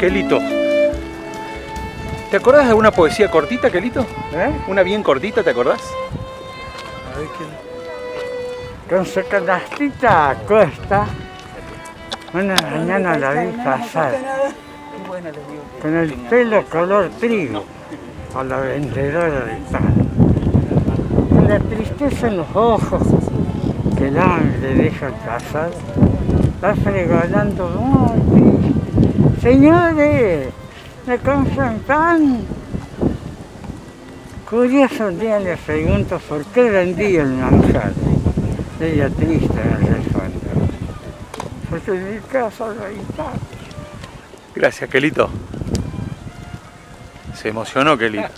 Quelito, ¿te acordás de alguna poesía cortita, Quelito? Una bien cortita, ¿te acordás? A ver qué. Con su canastita a cuesta, una mañana la vi pasar, con el pelo color trigo, a la vendedora de pan, con la tristeza en los ojos que el hambre deja pasar, va fregonando muy triste. Señores, ¿me compran pan? Curioso un día le pregunto por qué vendía el manjar. Ella triste me responde, porque en mi casa no hay pan. Gracias, Quelito. Se emocionó, Quelito.